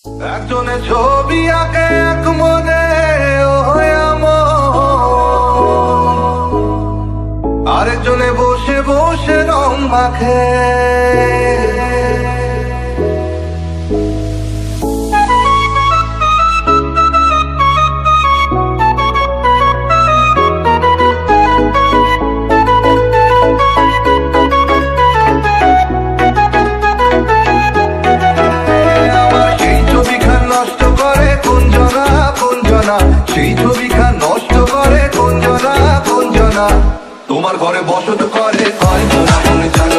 একজনে ছবি আঁকে এক মনে আরেকজনে বসে বসে রং মাখে। সেই ছবিখান নষ্ট করে কোন জনা তোমার ঘরে বসত করে কয় জনা।